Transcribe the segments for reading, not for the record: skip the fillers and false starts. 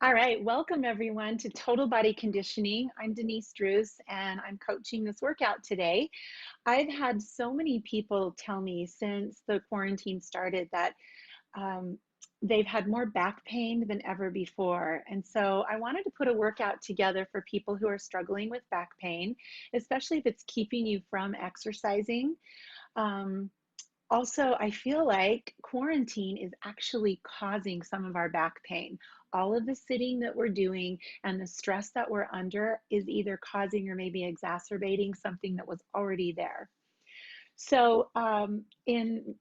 All right, welcome everyone to Total Body Conditioning. I'm Denise Drews and I'm coaching this workout today. I've had so many people tell me since the quarantine started that um, they've had more back pain than ever before. And so I wanted to put a workout together for people who are struggling with back pain, especially if it's keeping you from exercising. Um, Also, I feel like quarantine is actually causing some of our back pain. All of the sitting that we're doing and the stress that we're under is either causing or maybe exacerbating something that was already there. So, in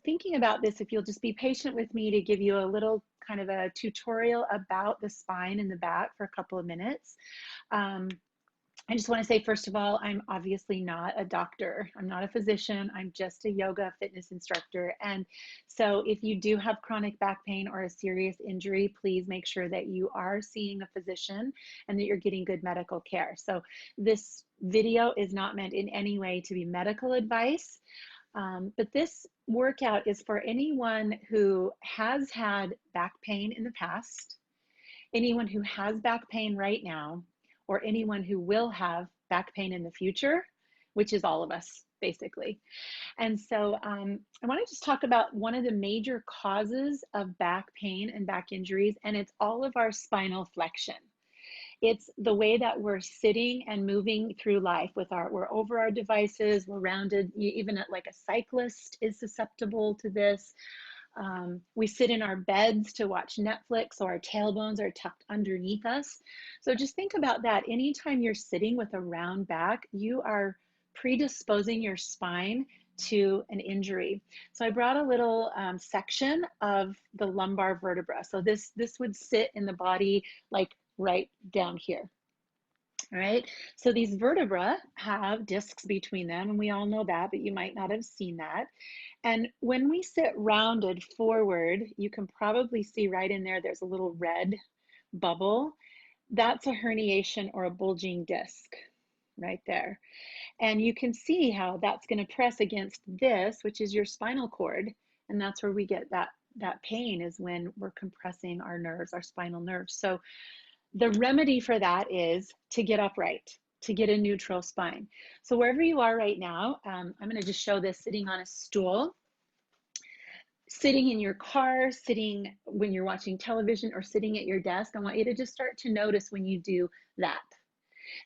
thinking about this, if you'll just be patient with me to give you a little kind of a tutorial about the spine and the back for a couple of minutes. Um, I just want to say, first of all, I'm obviously not a doctor. I'm not a physician. I'm just a yoga fitness instructor. And so if you do have chronic back pain or a serious injury, please make sure that you are seeing a physician and that you're getting good medical care. So this video is not meant in any way to be medical advice, but this workout is for anyone who has had back pain in the past, anyone who has back pain right now, or anyone who will have back pain in the future, which is all of us, basically. And so I want to just talk about one of the major causes of back pain and back injuries, and it's all of our spinal flexion. It's the way that we're sitting and moving through life we're over our devices, we're rounded, even like a cyclist is susceptible to this. We sit in our beds to watch Netflix, so our tailbones are tucked underneath us. So just think about that. Anytime you're sitting with a round back, you are predisposing your spine to an injury. So I brought a little section of the lumbar vertebra. So this would sit in the body like right down here. All right, so these vertebrae have discs between them, and we all know that, but you might not have seen that. And when we sit rounded forward, you can probably see right in there, there's a little red bubble. That's a herniation or a bulging disc right there. And you can see how that's going to press against this, which is your spinal cord. And that's where we get that pain, is when we're compressing our nerves, our spinal nerves. So the remedy for that is to get upright, to get a neutral spine. So wherever you are right now, I'm going to just show this sitting on a stool, sitting in your car, sitting when you're watching television, or sitting at your desk. I want you to just start to notice when you do that.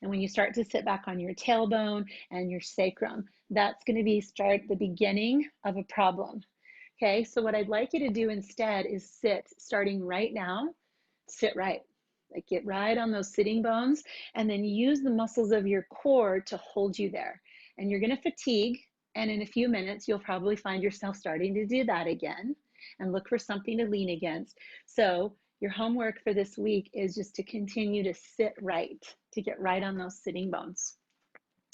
And when you start to sit back on your tailbone and your sacrum, that's going to be the beginning of a problem. Okay, so what I'd like you to do instead is sit, starting right now, sit right. Like get right on those sitting bones, and then use the muscles of your core to hold you there. And you're going to fatigue, and in a few minutes, you'll probably find yourself starting to do that again and look for something to lean against. So your homework for this week is just to continue to sit right, to get right on those sitting bones.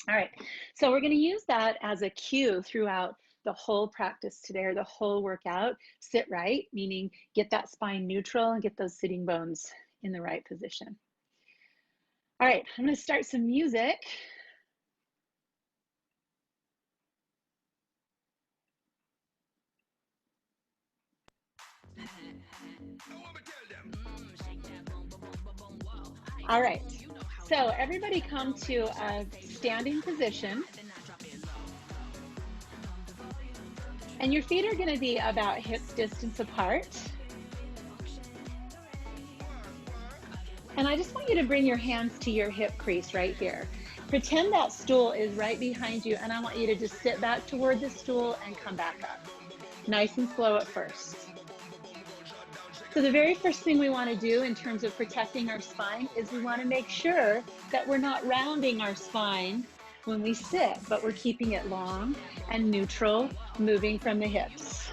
All right, so we're going to use that as a cue throughout the whole practice today, or the whole workout. Sit right, meaning get that spine neutral and get those sitting bones in the right position. All right, I'm going to start some music. All right, so everybody come to a standing position. And your feet are going to be about hip distance apart. And I just want you to bring your hands to your hip crease right here. Pretend that stool is right behind you, and I want you to just sit back toward the stool and come back up. Nice and slow at first. So the very first thing we want to do in terms of protecting our spine is we want to make sure that we're not rounding our spine when we sit, but we're keeping it long and neutral, moving from the hips.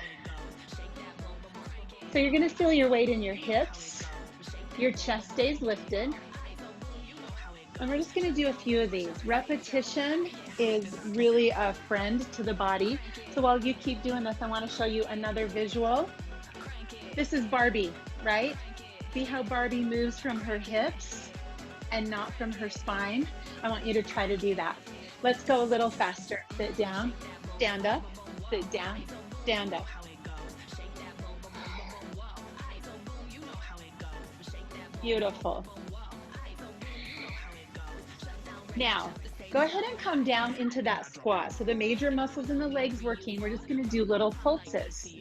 So you're going to feel your weight in your hips. Your chest stays lifted. And we're just going to do a few of these. Repetition is really a friend to the body. So while you keep doing this, I want to show you another visual. This is Barbie, right? See how Barbie moves from her hips and not from her spine? I want you to try to do that. Let's go a little faster. Sit down, stand up, sit down, stand up. Beautiful. Now, go ahead and come down into that squat. So the major muscles in the legs working, we're just gonna do little pulses.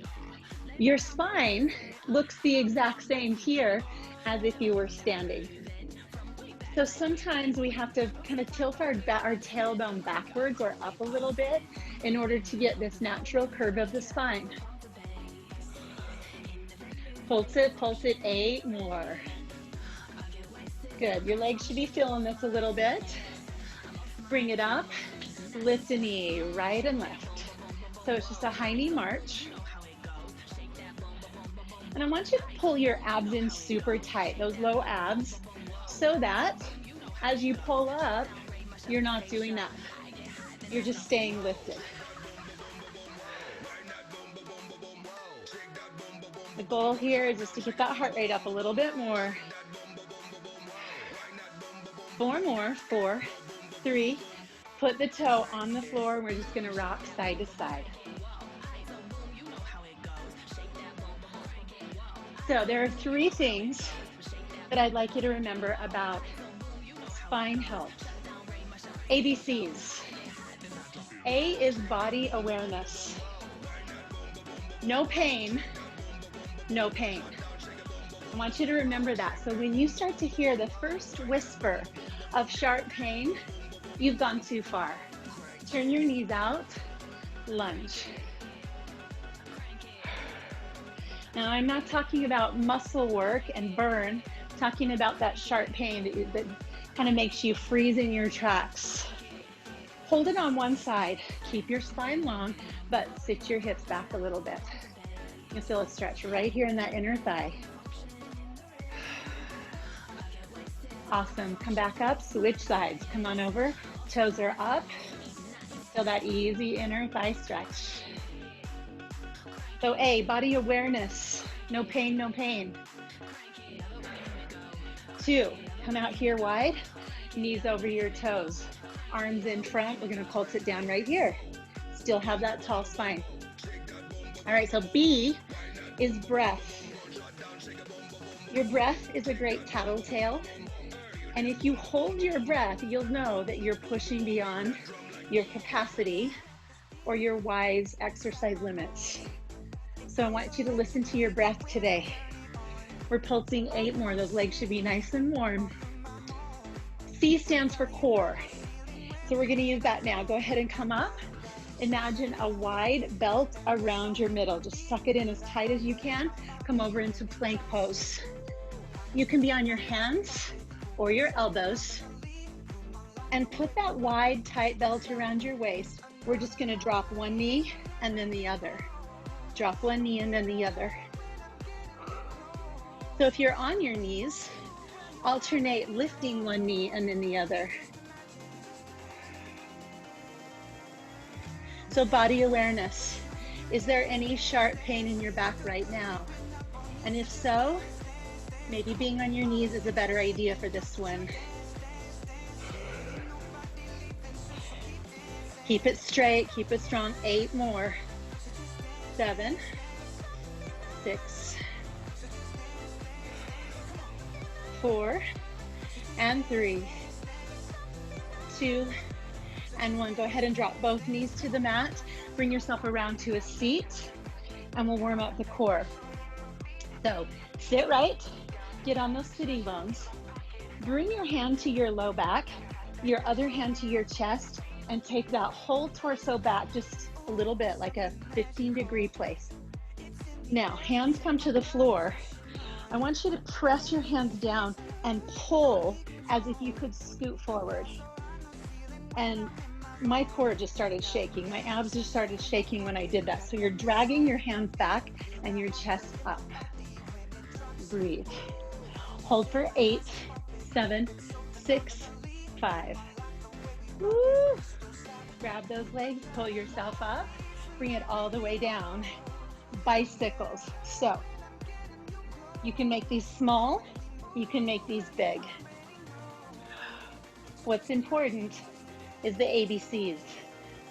Your spine looks the exact same here as if you were standing. So sometimes we have to kind of tilt our tailbone backwards or up a little bit in order to get this natural curve of the spine. Pulse it, 8 more. Good, your legs should be feeling this a little bit. Bring it up, lift a knee, right and left. So it's just a high knee march. And I want you to pull your abs in super tight, those low abs, so that as you pull up, you're not doing that. You're just staying lifted. The goal here is just to get that heart rate up a little bit more. 4 more, 4, 3, put the toe on the floor, and we're just gonna rock side to side. So there are 3 things that I'd like you to remember about spine health. ABCs. A is body awareness. No pain, no pain. I want you to remember that. So when you start to hear the first whisper of sharp pain, you've gone too far. Turn your knees out, lunge. Now, I'm not talking about muscle work and burn, I'm talking about that sharp pain that kind of makes you freeze in your tracks. Hold it on one side, keep your spine long, but sit your hips back a little bit. You'll feel a stretch right here in that inner thigh. Awesome, come back up, switch sides, come on over, toes are up, feel that easy inner thigh stretch. So A, body awareness, no pain, no pain. 2, come out here wide, knees over your toes, arms in front, we're gonna pulse it down right here. Still have that tall spine. All right, so B is breath. Your breath is a great tattletale. And if you hold your breath, you'll know that you're pushing beyond your capacity or your wise exercise limits. So I want you to listen to your breath today. We're pulsing 8 more. Those legs should be nice and warm. C stands for core. So we're gonna use that now. Go ahead and come up. Imagine a wide belt around your middle. Just suck it in as tight as you can. Come over into plank pose. You can be on your hands or your elbows. And put that wide, tight belt around your waist. We're just gonna drop one knee and then the other. Drop one knee and then the other. So if you're on your knees, alternate lifting one knee and then the other. So body awareness. Is there any sharp pain in your back right now? And if so, maybe being on your knees is a better idea for this one. Keep it straight, keep it strong. 8 more. 7, 6, 4, and 3, 2, and 1. Go ahead and drop both knees to the mat. Bring yourself around to a seat, and we'll warm up the core. So sit right, get on those sitting bones. Bring your hand to your low back, your other hand to your chest, and take that whole torso back just a little bit, like a 15-degree place. Now, hands come to the floor. I want you to press your hands down and pull as if you could scoot forward. And my core just started shaking. My abs just started shaking when I did that. So you're dragging your hands back and your chest up. Breathe. Hold for 8, 7, 6, 5. Woo. Grab those legs, pull yourself up, bring it all the way down. Bicycles. So you can make these small, you can make these big. What's important is the ABCs.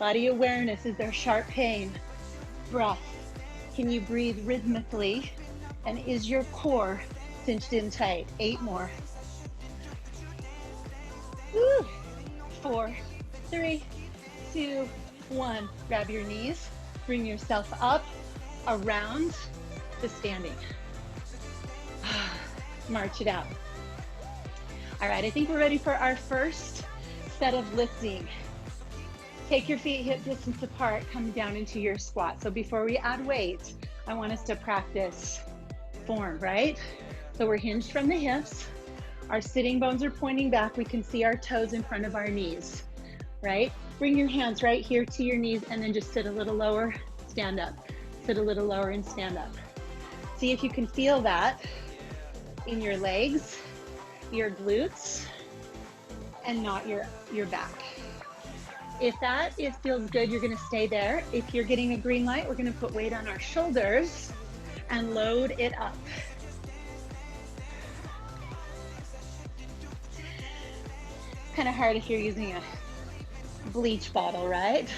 Body awareness, is there sharp pain? Breath. Can you breathe rhythmically? And is your core Cinched in tight. 8 more. Woo. 4, 3, 2, 1. Grab your knees. Bring yourself up around the standing. March it out. All right, I think we're ready for our first set of lifting. Take your feet hip distance apart, come down into your squat. So before we add weight, I want us to practice form, right? So we're hinged from the hips. Our sitting bones are pointing back. We can see our toes in front of our knees, right? Bring your hands right here to your knees and then just sit a little lower, stand up. Sit a little lower and stand up. See if you can feel that in your legs, your glutes, and not your back. If that feels good, you're gonna stay there. If you're getting a green light, we're gonna put weight on our shoulders and load it up. Kind of hard if you're using a bleach bottle, right?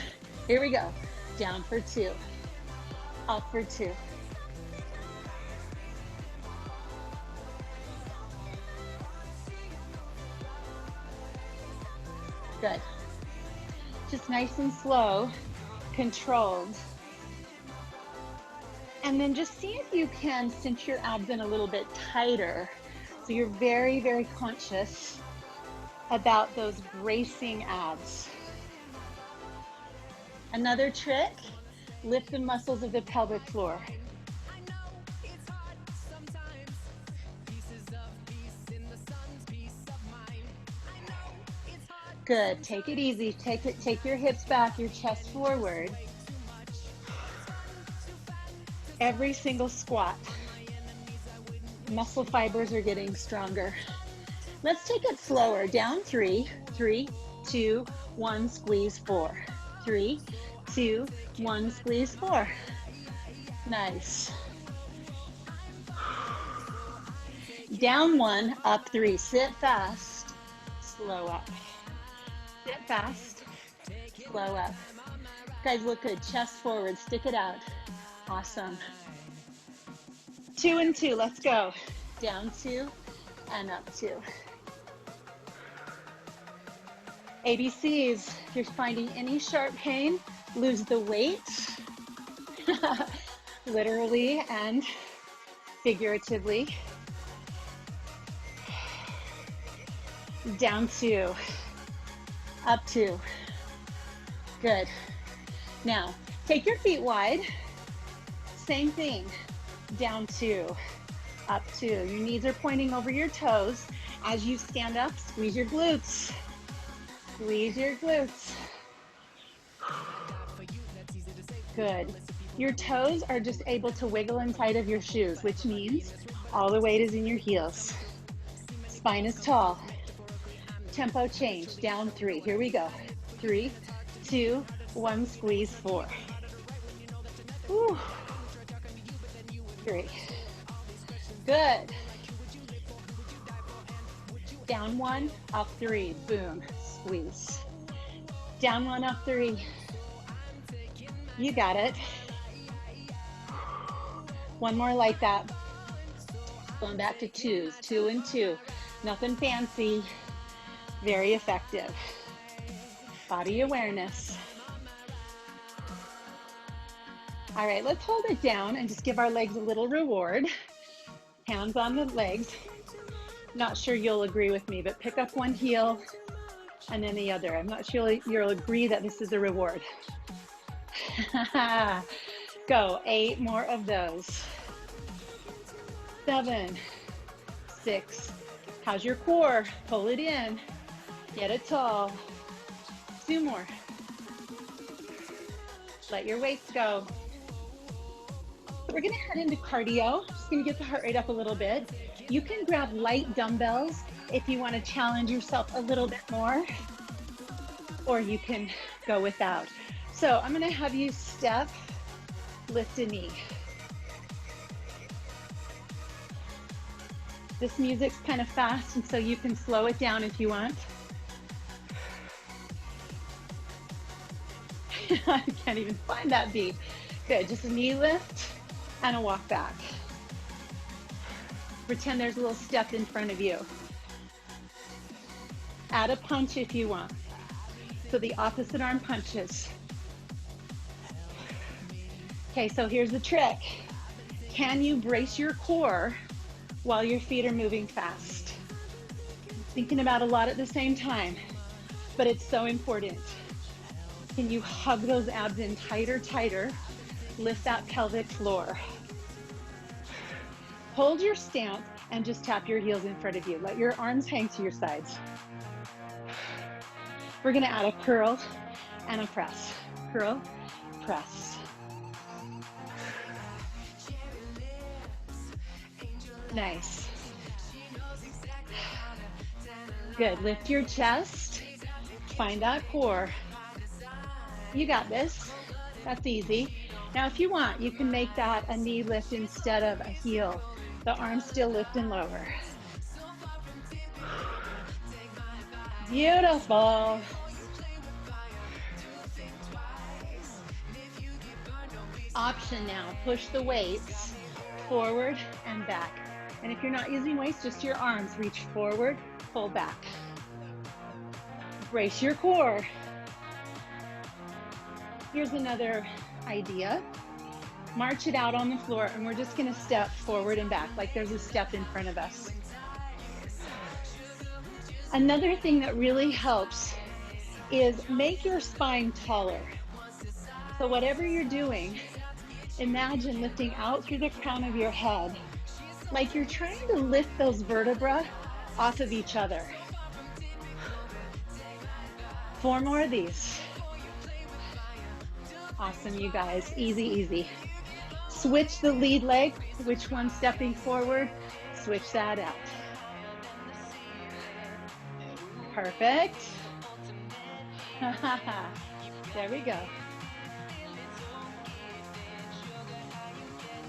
Here we go. Down for 2, up for 2. Good. Just nice and slow, controlled. And then just see if you can cinch your abs in a little bit tighter. So you're very, very conscious about those bracing abs. Another trick, lift the muscles of the pelvic floor. Good, take it easy, take your hips back, your chest forward. Every single squat, muscle fibers are getting stronger. Let's take it slower, down 3, 3, 2, 1, squeeze 4. 3, 2, 1, squeeze 4. Nice. Down 1, up 3, sit fast, slow up. Sit fast, slow up. Guys, look good, chest forward, stick it out. Awesome. 2 and 2, let's go. Down 2 and up 2. ABCs, if you're finding any sharp pain, lose the weight, literally and figuratively. Down 2, up 2. Good. Now, take your feet wide. Same thing. Down 2, up 2. Your knees are pointing over your toes. As you stand up, squeeze your glutes. Squeeze your glutes. Good. Your toes are just able to wiggle inside of your shoes, which means all the weight is in your heels. Spine is tall. Tempo change, down 3. Here we go. 3, 2, 1, squeeze 4. Whew. 3. Good. Down 1, up 3. Boom. Squeeze. Down 1, up 3. You got it. One more like that. Going back to 2s. 2 and 2. Nothing fancy. Very effective. Body awareness. All right, let's hold it down and just give our legs a little reward. Hands on the legs. Not sure you'll agree with me, but pick up one heel and then the other. I'm not sure you'll agree that this is a reward. Go, 8 more of those. 7, 6. How's your core? Pull it in. Get it tall. 2 more. Let your weights go. We're gonna head into cardio. Just gonna get the heart rate up a little bit. You can grab light dumbbells if you wanna challenge yourself a little bit more, or you can go without. So I'm gonna have you step, lift a knee. This music's kind of fast, and so you can slow it down if you want. I can't even find that beat. Good, just a knee lift and a walk back. pretend there's a little step in front of you. Add a punch if you want. So the opposite arm punches. Okay, so here's the trick. Can you brace your core while your feet are moving fast? Thinking about a lot at the same time, but it's so important. Can you hug those abs in tighter, tighter? Lift that pelvic floor. Hold your stance and just tap your heels in front of you. Let your arms hang to your sides. We're gonna add a curl and a press. Curl, press. Nice. Good, lift your chest, find that core. You got this, that's easy. Now if you want, you can make that a knee lift instead of a heel. The arms still lift and lower. Beautiful. Option now, push the weights forward and back. And if you're not using weights, just your arms, reach forward, pull back. Brace your core. Here's another idea. March it out on the floor, and we're just gonna step forward and back, like there's a step in front of us. Another thing that really helps is make your spine taller. So whatever you're doing, imagine lifting out through the crown of your head, like you're trying to lift those vertebrae off of each other. 4 more of these. Awesome, you guys, easy, easy. Switch the lead leg, which one's stepping forward, switch that out. Perfect. There we go.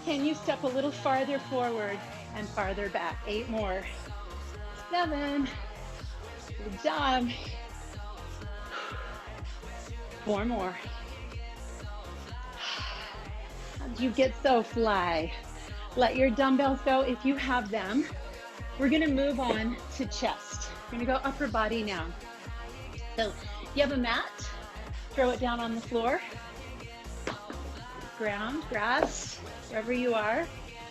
Can you step a little farther forward and farther back? 8 more. 7. Good job. 4 more. You get so fly. Let your dumbbells go if you have them. We're gonna move on to chest. We're gonna go upper body now. So you have a mat, throw it down on the floor. Ground, grass, wherever you are.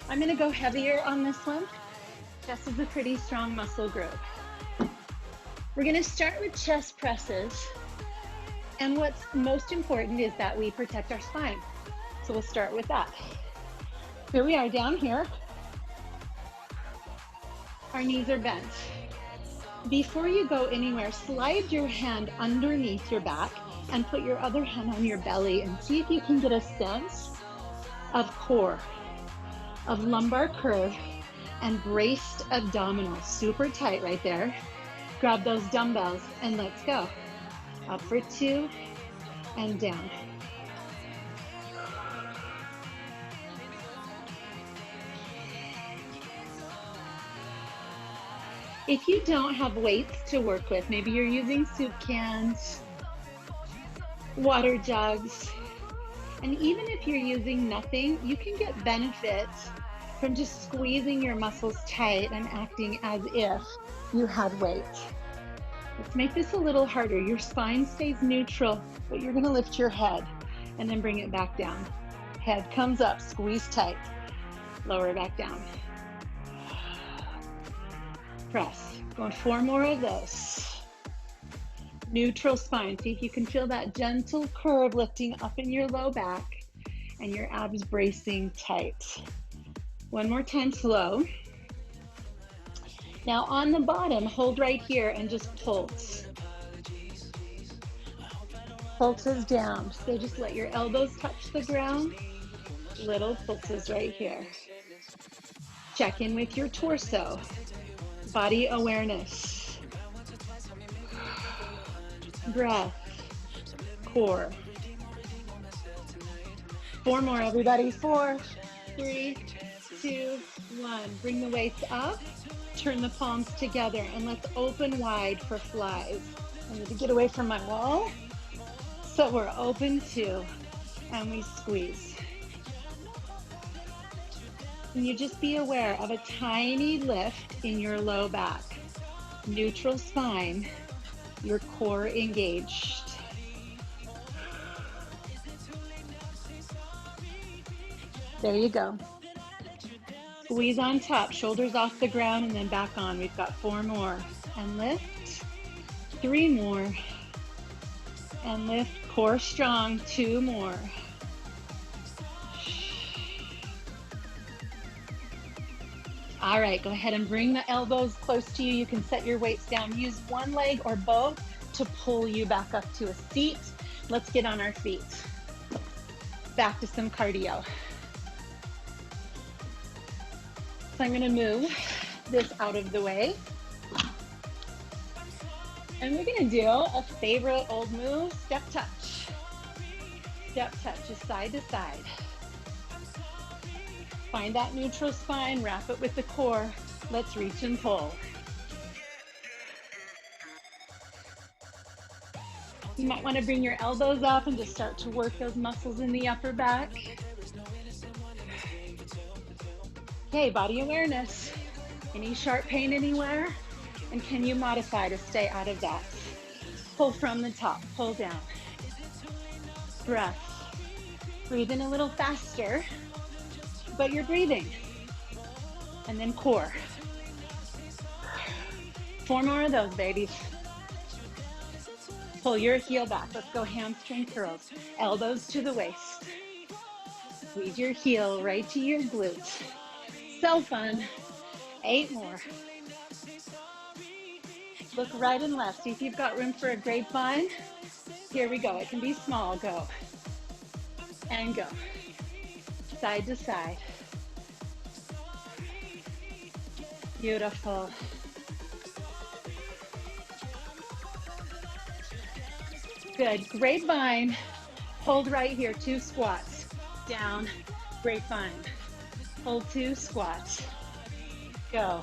I'm gonna go heavier on this one. Chest is a pretty strong muscle group. We're gonna start with chest presses. And what's most important is that we protect our spine. So we'll start with that. Here we are down here. Our knees are bent. Before you go anywhere, slide your hand underneath your back and put your other hand on your belly and see if you can get a sense of core, of lumbar curve, and braced abdominals. Super tight right there. Grab those dumbbells and let's go. Up for 2 and down. If you don't have weights to work with, maybe you're using soup cans, water jugs, and even if you're using nothing, you can get benefit from just squeezing your muscles tight and acting as if you had weight. Let's make this a little harder. Your spine stays neutral, but you're gonna lift your head and then bring it back down. Head comes up, squeeze tight, lower back down. Press. Going 4 more of this. Neutral spine. See if you can feel that gentle curve lifting up in your low back and your abs bracing tight. 1 more time, slow. Now on the bottom, hold right here and just pulse. Pulses down. So just let your elbows touch the ground. Little pulses right here. Check in with your torso. Body awareness. Breath. Core. 4 more, everybody. 4, 3, 2, 1. Bring the weights up. Turn the palms together and let's open wide for flies. I need to get away from my wall. So we're open 2 and we squeeze. And you just be aware of a tiny lift in your low back. Neutral spine, your core engaged. There you go. Squeeze on top, shoulders off the ground, and then back on. We've got 4 more. And lift. 3 more. And lift, core strong. 2 more. All right, go ahead and bring the elbows close to you. You can set your weights down. Use one leg or both to pull you back up to a seat. Let's get on our feet. Back to some cardio. So I'm gonna move this out of the way. And we're gonna do a favorite old move, step touch. Step touch, just side to side. Find that neutral spine, wrap it with the core. Let's reach and pull. You might want to bring your elbows up and just start to work those muscles in the upper back. Okay, body awareness. Any sharp pain anywhere? And can you modify to stay out of that? Pull from the top, pull down. Breath. Breathe in a little faster, but you're breathing. And then core. 4 more of those, babies. Pull your heel back. Let's go hamstring curls. Elbows to the waist. Squeeze your heel right to your glute. So fun. 8 more. Look right and left. See if you've got room for a grapevine. Here we go. It can be small. Go. And go. Side to side. Beautiful. Good. Grapevine. Hold right here. 2 squats. Down. Grapevine. Hold 2 squats. Go.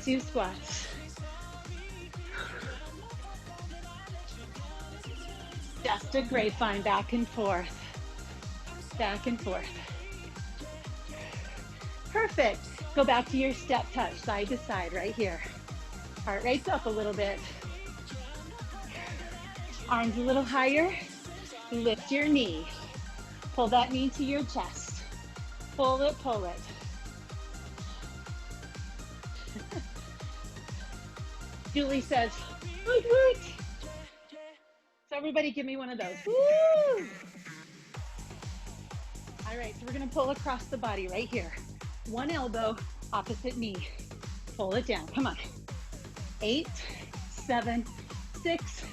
2 squats. Just a grapevine. Back and forth. Back and forth. Perfect. Go back to your step touch, side to side, right here. Heart rate's up a little bit. Arms a little higher. Lift your knee. Pull that knee to your chest. Pull it, pull it. Julie says, woot woot. So everybody give me one of those. Woo! All right, so we're gonna pull across the body right here. One elbow, opposite knee. Pull it down, come on. 8, 7, 6,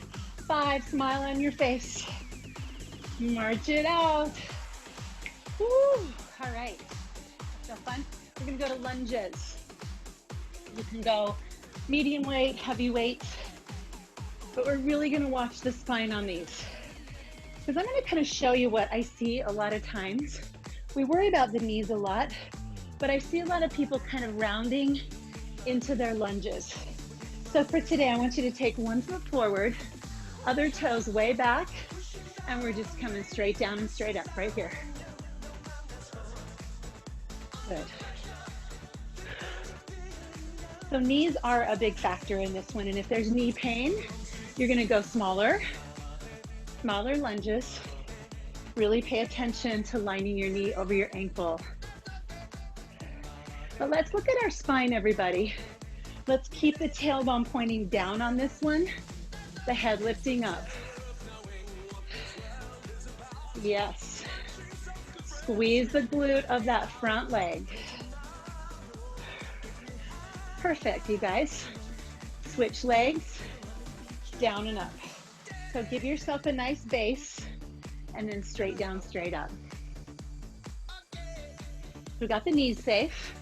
5, smile on your face. March it out. Woo! All right, so fun. We're gonna go to lunges. You can go medium weight, heavy weight, but we're really gonna watch the spine on these. Because I'm gonna kind of show you what I see a lot of times. We worry about the knees a lot, but I see a lot of people kind of rounding into their lunges. So for today, I want you to take one foot forward, other toes way back, and we're just coming straight down and straight up right here. Good. So knees are a big factor in this one, and if there's knee pain, you're gonna go smaller lunges. Really pay attention to lining your knee over your ankle. But let's look at our spine, everybody. Let's keep the tailbone pointing down on this one, the head lifting up. Yes. Squeeze the glute of that front leg. Perfect, you guys. Switch legs, down and up. So give yourself a nice base and then straight down, straight up. We got the knees safe.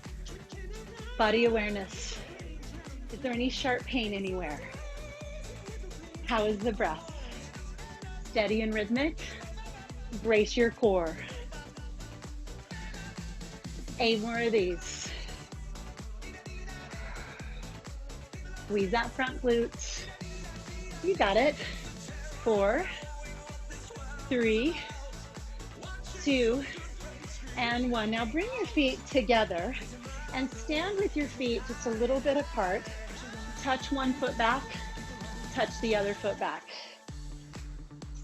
Body awareness. Is there any sharp pain anywhere? How is the breath? Steady and rhythmic. Brace your core. 8 more of these. Squeeze that front glute. You got it. 4, 3, 2, and one. Now bring your feet together and stand with your feet just a little bit apart. Touch one foot back, touch the other foot back.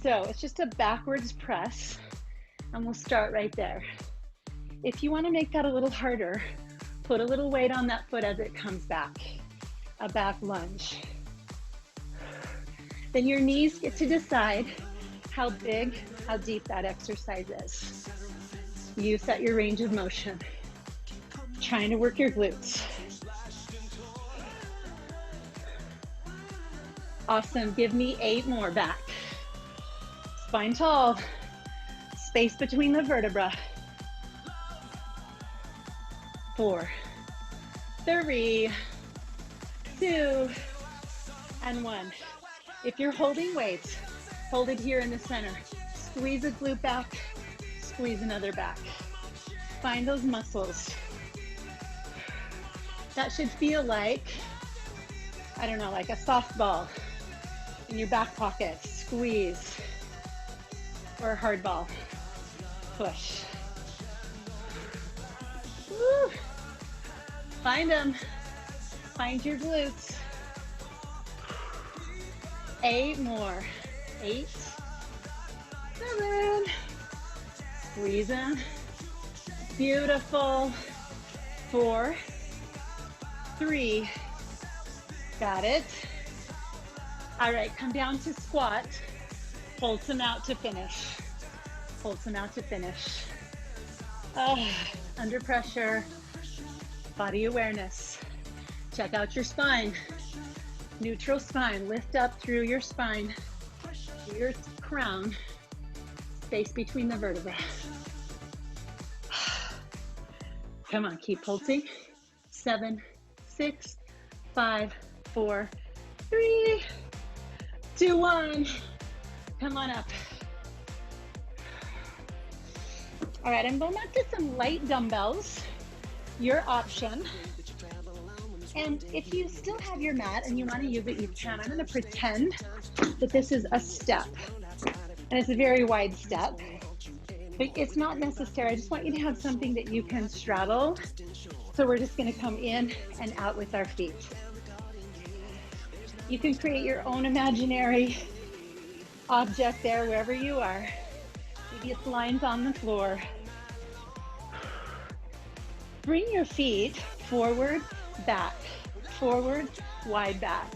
So it's just a backwards press, and we'll start right there. If you want to make that a little harder, put a little weight on that foot as it comes back, a back lunge. Then your knees get to decide how big, how deep that exercise is. You set your range of motion. Trying to work your glutes. Awesome, give me 8 more back. Spine tall, space between the vertebrae. 4, 3, 2, and 1. If you're holding weights, hold it here in the center. Squeeze a glute back, squeeze another back. Find those muscles. That should feel like, I don't know, like a softball in your back pocket. Squeeze. Or a hard ball. Push. Woo. Find them. Find your glutes. 8 more. 8, 7. Squeeze them. Beautiful. 4, 3. Got it. All right, come down to squat. Hold some out to finish. Hold some out to finish. Oh, under pressure. Body awareness. Check out your spine. Neutral spine. Lift up through your spine. Your crown. Space between the vertebrae. Come on, keep pulsing. 7, 6, 5, 4, 3, 2, 1. Come on up. All right, I'm going back to some light dumbbells. Your option. And if you still have your mat and you want to use it, you can. I'm going to pretend that this is a step. And it's a very wide step. But it's not necessary. I just want you to have something that you can straddle. So we're just going to come in and out with our feet. You can create your own imaginary object there wherever you are. Maybe it's lines on the floor. Bring your feet forward, back, forward, wide back.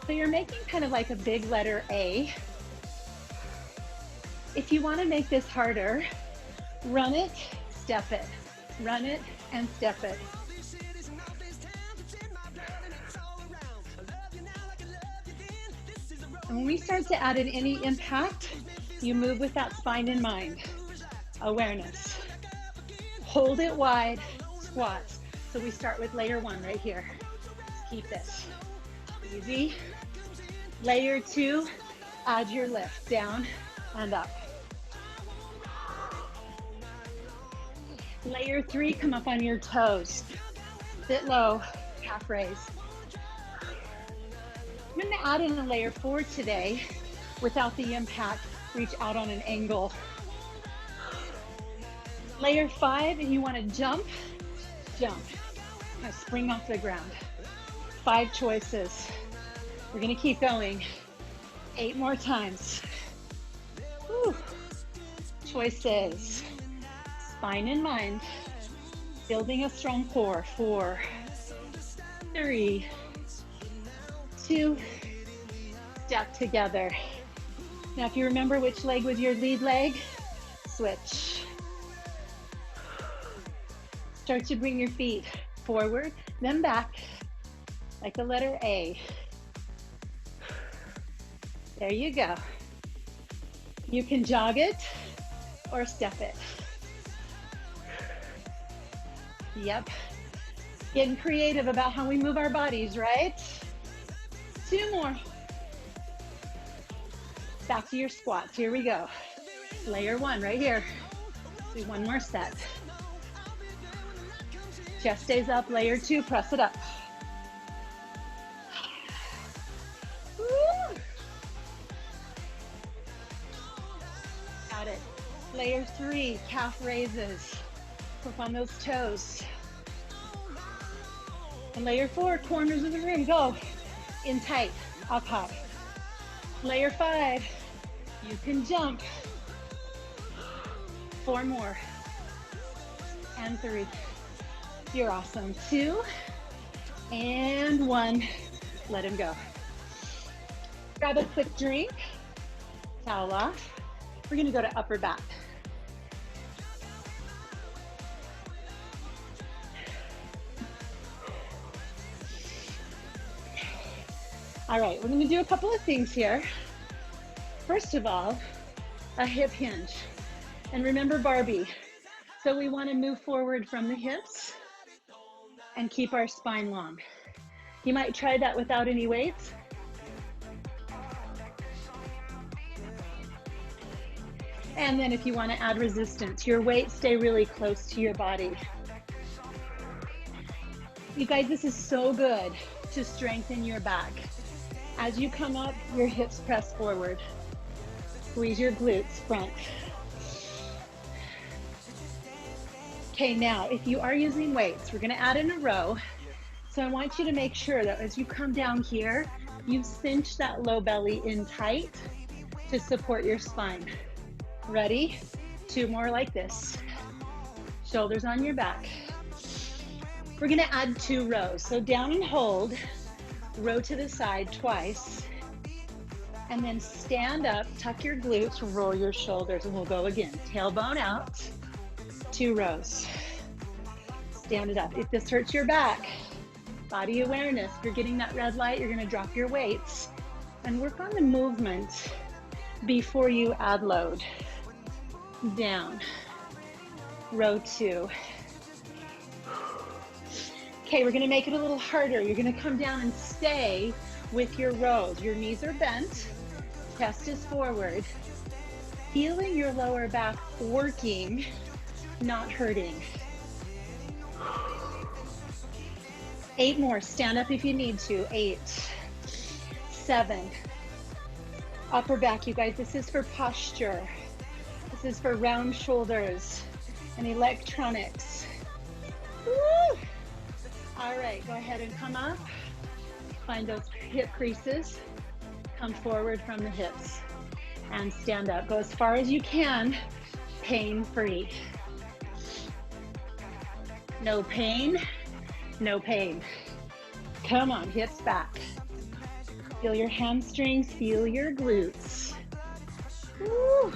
So you're making kind of like a big letter A. If you want to make this harder, run it, step it. Run it and step it. And when we start to add in any impact, you move with that spine in mind. Awareness. Hold it wide, squats. So we start with layer 1 right here. Just keep this easy. Layer 2, add your lift, down and up. Layer 3, come up on your toes. Sit low, calf raise. I'm going to add in a layer 4 today without the impact. Reach out on an angle. Layer 5, and you want to jump, jump. Kind of spring off the ground. 5 choices. We're going to keep going. 8 more times. Whew. Choices. Spine in mind. Building a strong core. 4, 3, 2, step together. Now if you remember which leg was your lead leg, switch. Start to bring your feet forward, then back, like the letter A. There you go. You can jog it or step it. Yep. Getting creative about how we move our bodies, right? 2 more. Back to your squats. Here we go. Layer 1 right here. Do 1 more set. Chest stays up. Layer 2, press it up. Woo. Got it. Layer 3, calf raises. Work on those toes. And layer 4, corners of the room, go. In tight, up high. Layer 5, you can jump. 4 more. And 3. You're awesome. 2 and 1. Let him go. Grab a quick drink. Towel off. We're gonna go to upper back. All right, we're gonna do a couple of things here. First of all, a hip hinge. And remember Barbie. So we wanna move forward from the hips and keep our spine long. You might try that without any weights. And then if you want to add resistance, your weights stay really close to your body. You guys, this is so good to strengthen your back. As you come up, your hips press forward. Squeeze your glutes front. Okay, now if you are using weights, we're going to add in a row. So I want you to make sure that as you come down here, you cinch that low belly in tight to support your spine. Ready? 2 more like this. Shoulders on your back. We're gonna add 2 rows. So down and hold, row to the side twice, and then stand up, tuck your glutes, roll your shoulders, and we'll go again. Tailbone out, 2 rows. Stand it up. If this hurts your back, body awareness. If you're getting that red light, you're gonna drop your weights and work on the movement before you add load. Down, row 2. Okay, we're gonna make it a little harder. You're gonna come down and stay with your rows. Your knees are bent, chest is forward. Feeling your lower back working, not hurting. 8 more, stand up if you need to. 8, 7. Upper back, you guys, this is for posture. This is for round shoulders and electronics. Woo! All right, go ahead and come up. Find those hip creases. Come forward from the hips and stand up. Go as far as you can, pain-free. No pain, no pain. Come on, hips back. Feel your hamstrings, feel your glutes. Woo!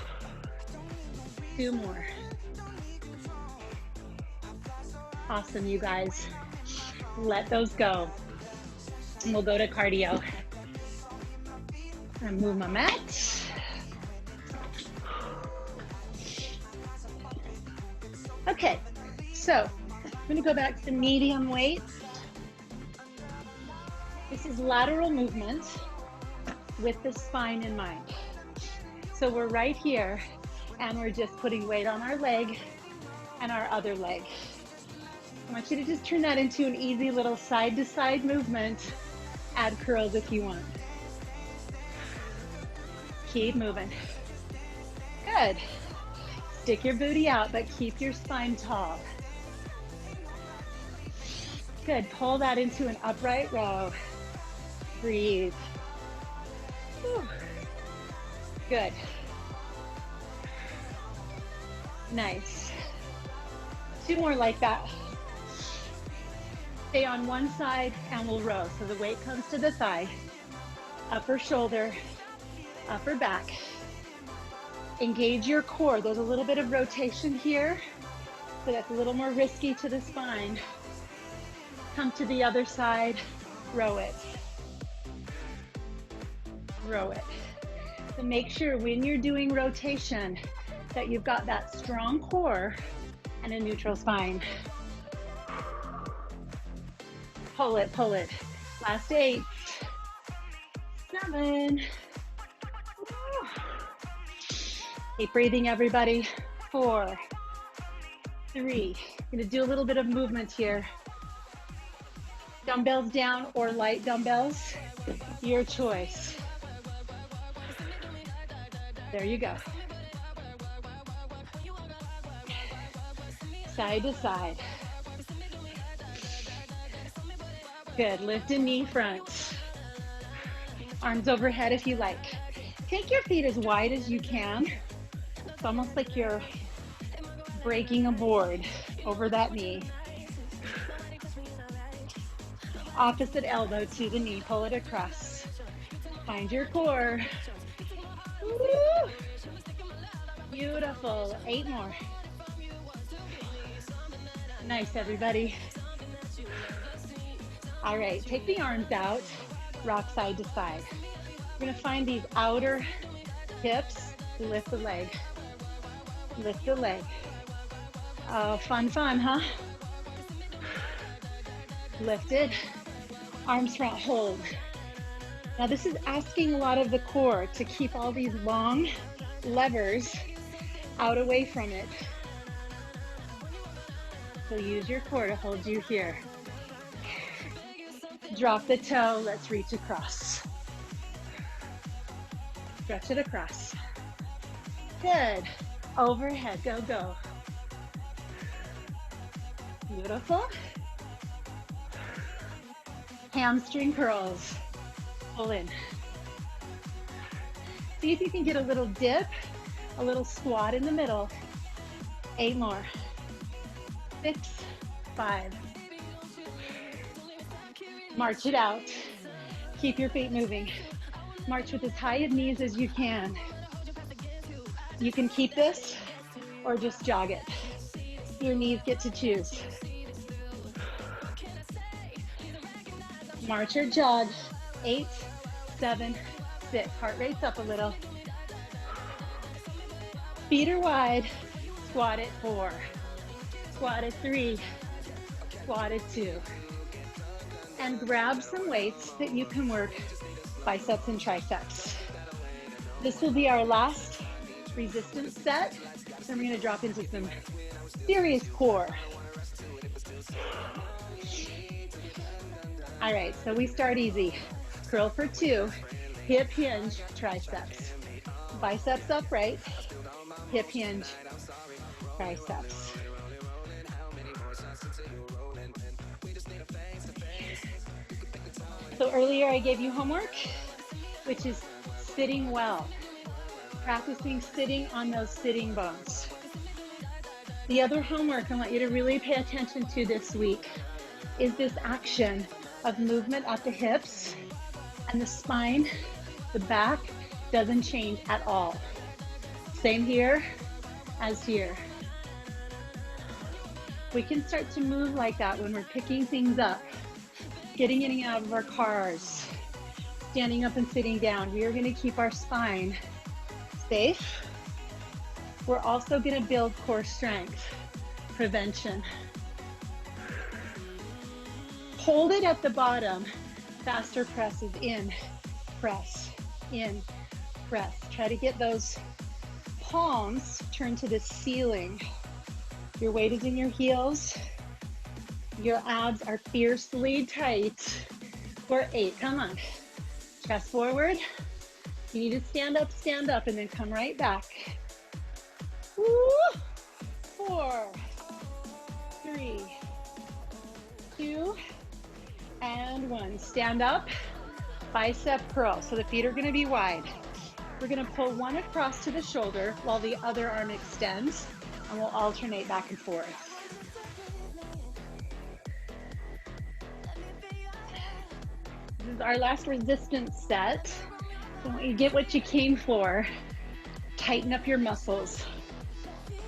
2 more. Awesome, you guys. Let those go. And we'll go to cardio. And move my mat. Okay, so I'm gonna go back to medium weight. This is lateral movement with the spine in mind. So we're right here and we're just putting weight on our leg and our other leg. I want you to just turn that into an easy little side to side movement. Add curls if you want. Keep moving. Good. Stick your booty out, but keep your spine tall. Good, pull that into an upright row. Breathe. Whew. Good. Nice. 2 more like that. Stay on one side and we'll row. So the weight comes to the thigh, upper shoulder, upper back. Engage your core. There's a little bit of rotation here, so that's a little more risky to the spine. Come to the other side, row it. Row it. So make sure when you're doing rotation that you've got that strong core and a neutral spine. Pull it, pull it. Last 8, 7. Keep breathing, everybody. 4, 3. I'm gonna do a little bit of movement here. Dumbbells down or light dumbbells, your choice. There you go. Side to side. Good, lift a knee front. Arms overhead if you like. Take your feet as wide as you can. It's almost like you're breaking a board over that knee. Opposite elbow to the knee, pull it across. Find your core. Woo! Beautiful, 8 more. Nice, everybody. All right, take the arms out, rock side to side. We're gonna find these outer hips, lift the leg. Lift the leg. Oh, fun, huh? Lift it. Arms front, hold. Now this is asking a lot of the core to keep all these long levers out away from it. So use your core to hold you here. Drop the toe, let's reach across. Stretch it across. Good. Overhead, go, go. Beautiful. Hamstring curls. Pull in. See if you can get a little dip, a little squat in the middle. 8 more. 6, 5. March it out. Keep your feet moving. March with as high of knees as you can. You can keep this or just jog it. Your knees get to choose. March or jog. 8, 7, 6. Heart rate's up a little. Feet are wide. Squat at 4. Squat at 3. Squat at 2. And grab some weights that you can work biceps and triceps. This will be our last resistance set. Then we're gonna drop into some serious core. All right, so we start easy. Curl for 2, hip hinge, triceps. Biceps upright, hip hinge, triceps. So earlier I gave you homework, which is sitting well. Practicing sitting on those sitting bones. The other homework I want you to really pay attention to this week is this action of movement at the hips, and the spine, the back doesn't change at all. Same here as here. We can start to move like that when we're picking things up, getting in and out of our cars, standing up and sitting down. We are going to keep our spine safe. We're also going to build core strength, prevention. Hold it at the bottom. Faster presses in, press, in, press. Try to get those palms turned to the ceiling. Your weight is in your heels. Your abs are fiercely tight. For 8, come on. Chest forward. You need to stand up, and then come right back. Woo! 4, 3, 2, and 1. Stand up, bicep curl. So the feet are gonna be wide. We're gonna pull one across to the shoulder while the other arm extends, and we'll alternate back and forth. This is our last resistance set. So when you get what you came for, tighten up your muscles.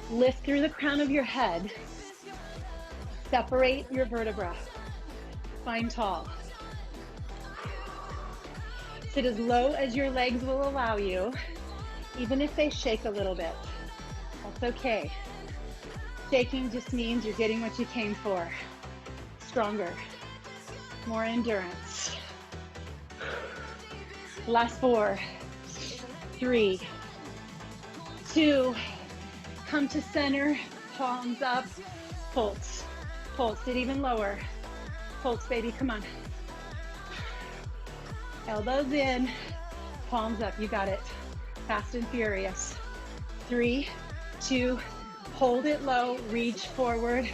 Lift through the crown of your head. Separate your vertebrae. Spine tall. Sit as low as your legs will allow you, even if they shake a little bit. That's okay. Shaking just means you're getting what you came for. Stronger, more endurance. Last 4, 3, 2, come to center, palms up, pulse, pulse, sit even lower. Pulse, baby, come on. Elbows in, palms up, you got it. Fast and furious. 3, 2, Hold it low, reach forward,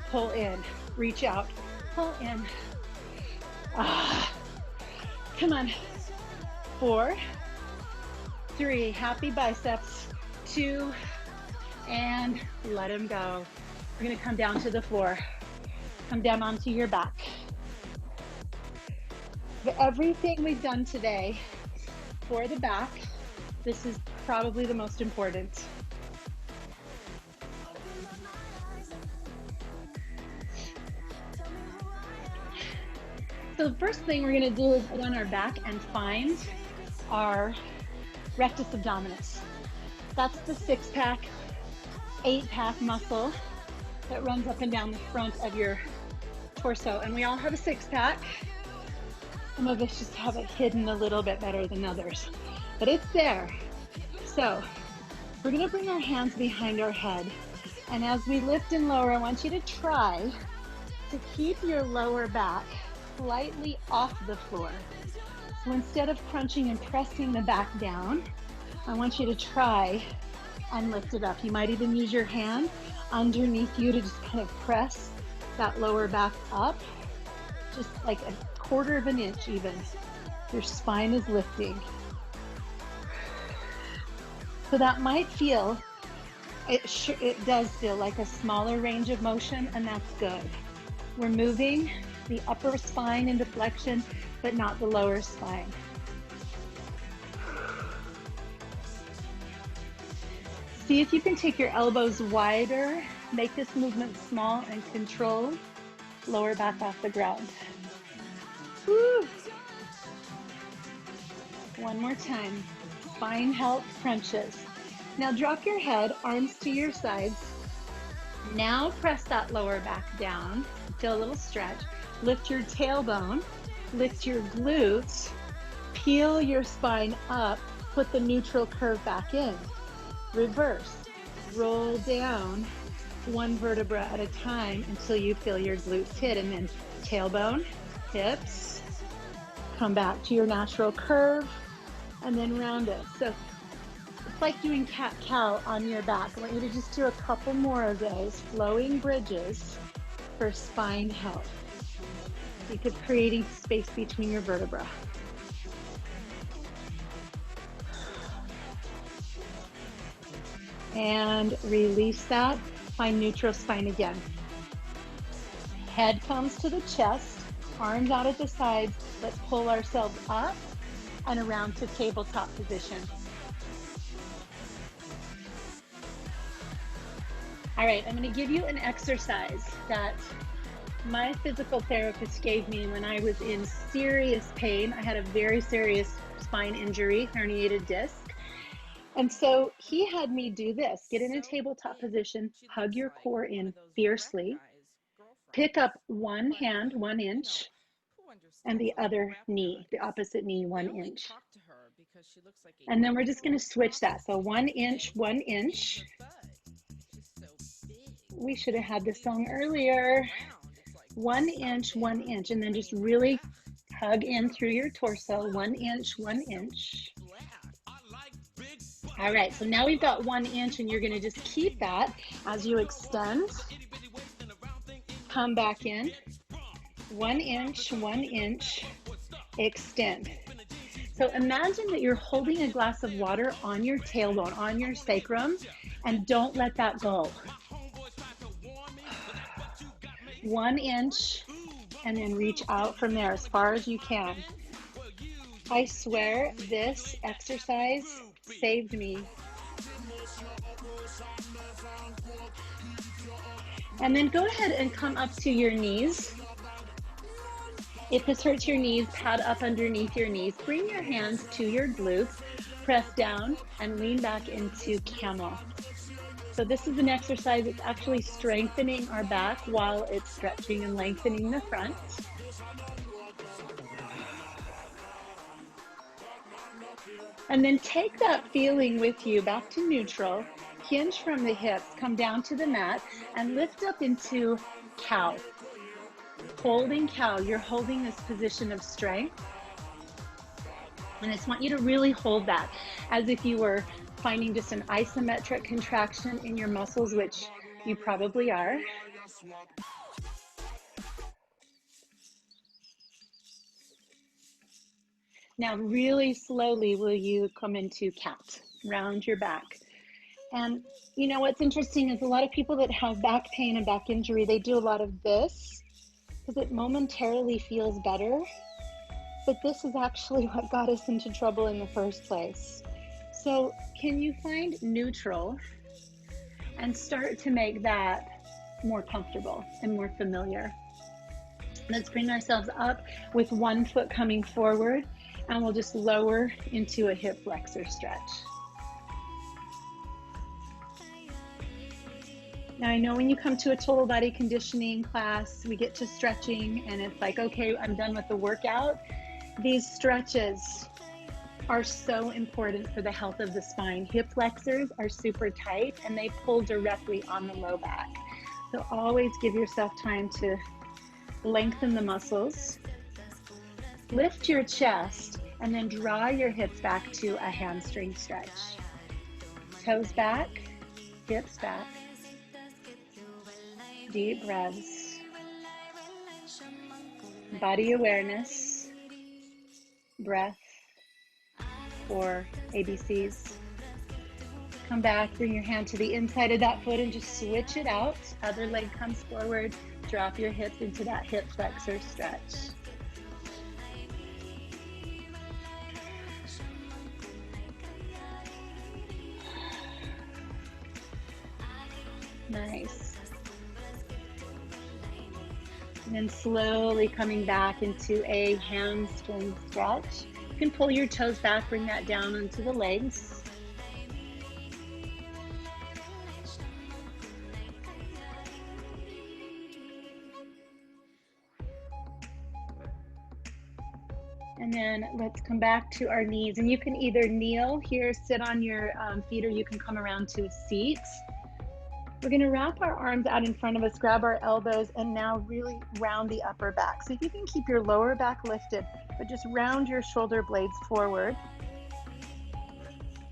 pull in, reach out, pull in. Ah, come on. 4, 3, happy biceps. 2, and let them go. We're gonna come down to the floor. Come down onto your back. Everything we've done today for the back, this is probably the most important. So the first thing we're gonna do is get on our back and find our rectus abdominis. That's the 6-pack, 8-pack muscle that runs up and down the front of your torso. And we all have a 6-pack. Some of us just have it hidden a little bit better than others, but it's there. So we're gonna bring our hands behind our head. And as we lift and lower, I want you to try to keep your lower back slightly off the floor. So instead of crunching and pressing the back down, I want you to try and lift it up. You might even use your hand underneath you to just kind of press that lower back up, just like a 1/4 of an inch even. Your spine is lifting. So that might feel, it does feel like a smaller range of motion, and that's good. We're moving the upper spine into flexion, but not the lower spine. See if you can take your elbows wider, make this movement small and controlled. Lower back off the ground. Woo. One more time. Spine help crunches. Now drop your head, arms to your sides. Now press that lower back down. Feel a little stretch. Lift your tailbone, lift your glutes, peel your spine up, put the neutral curve back in. Reverse, roll down 1 vertebra at a time until you feel your glutes hit, and then tailbone, hips, come back to your natural curve, and then round it. So it's like doing cat-cow on your back. I want you to just do a couple more of those flowing bridges for spine health. You keep creating space between your vertebrae. And release that. Find neutral spine again. Head comes to the chest, arms out at the sides. Let's pull ourselves up and around to tabletop position. All right, I'm going to give you an exercise that my physical therapist gave me when I was in serious pain. I had a very serious spine injury, herniated disc. And so he had me do this. Get in a tabletop position, hug your core in fiercely, pick up one hand 1 inch, and the other knee, the opposite knee 1 inch. And then we're just going to switch that. So 1 inch, 1 inch. We should have had this song earlier. 1 inch, 1 inch, and then just really hug in through your torso. 1 inch, 1 inch. All right, so now we've got 1 inch, and you're going to just keep that as you extend. Come back in. 1 inch, 1 inch, extend. So imagine that you're holding a glass of water on your tailbone, on your sacrum, and don't let that go. 1 inch, and then reach out from there as far as you can. I swear this exercise saved me. And then go ahead and come up to your knees. If this hurts your knees, pad up underneath your knees. Bring your hands to your glutes, press down, and lean back into camel. So this is an exercise that's actually strengthening our back while it's stretching and lengthening the front. And then take that feeling with you back to neutral, hinge from the hips, come down to the mat, and lift up into cow. Holding cow, you're holding this position of strength. And I just want you to really hold that as if you were finding just an isometric contraction in your muscles, which you probably are. Now, really slowly, will you come into cat, round your back. And you know, what's interesting is a lot of people that have back pain and back injury, they do a lot of this because it momentarily feels better. But this is actually what got us into trouble in the first place. So can you find neutral and start to make that more comfortable and more familiar? Let's bring ourselves up with one foot coming forward, and we'll just lower into a hip flexor stretch. Now, I know when you come to a total body conditioning class, we get to stretching and it's like, okay, I'm done with the workout. These stretches are so important for the health of the spine. Hip flexors are super tight and they pull directly on the low back. So always give yourself time to lengthen the muscles. Lift your chest and then draw your hips back to a hamstring stretch. Toes back, hips back. Deep breaths. Body awareness. Breath. 4 ABCs. Come back, bring your hand to the inside of that foot and just switch it out. Other leg comes forward. Drop your hips into that hip flexor stretch. Nice. And then slowly coming back into a hamstring stretch. You can pull your toes back, bring that down onto the legs. And then let's come back to our knees. And you can either kneel here, sit on your feet, or you can come around to a seat. We're gonna wrap our arms out in front of us, grab our elbows, and now really round the upper back. So if you can keep your lower back lifted, but just round your shoulder blades forward.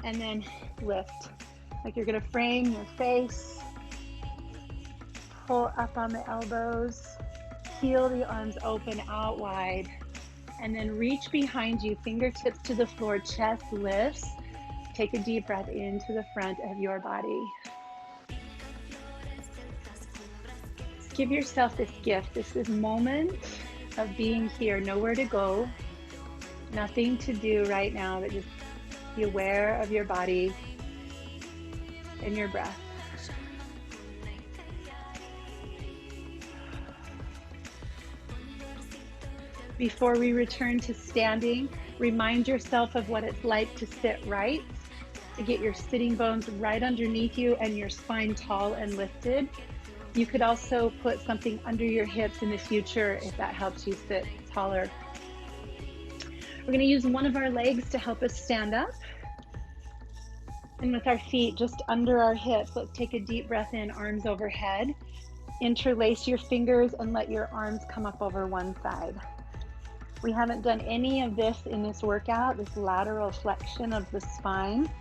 And then lift. Like you're gonna frame your face. Pull up on the elbows. Heel the arms open out wide. And then reach behind you, fingertips to the floor, chest lifts. Take a deep breath into the front of your body. Give yourself this gift. This is moment of being here, nowhere to go, nothing to do right now, but just be aware of your body and your breath. Before we return to standing, remind yourself of what it's like to sit right, to get your sitting bones right underneath you and your spine tall and lifted. You could also put something under your hips in the future if that helps you sit taller. We're going to use one of our legs to help us stand up. And with our feet just under our hips, let's take a deep breath in, arms overhead. Interlace your fingers and let your arms come up over one side. We haven't done any of this in this workout, this lateral flexion of the spine.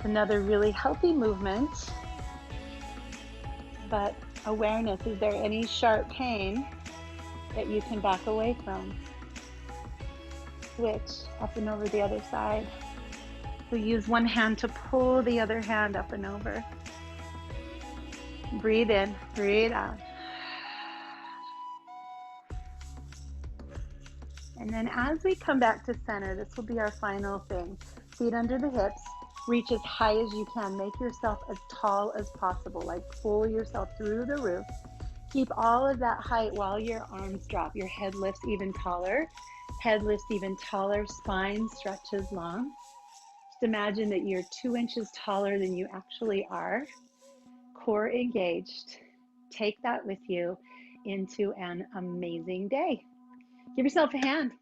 Another really healthy movement. But awareness, is there any sharp pain that you can back away from? Switch up and over the other side. So use one hand to pull the other hand up and over. Breathe in, breathe out. And then as we come back to center, this will be our final thing. Feet under the hips. Reach as high as you can. Make yourself as tall as possible, like pull yourself through the roof. Keep all of that height while your arms drop. Your head lifts even taller. Head lifts even taller. Spine stretches long. Just imagine that you're 2 inches taller than you actually are. Core engaged. Take that with you into an amazing day. Give yourself a hand.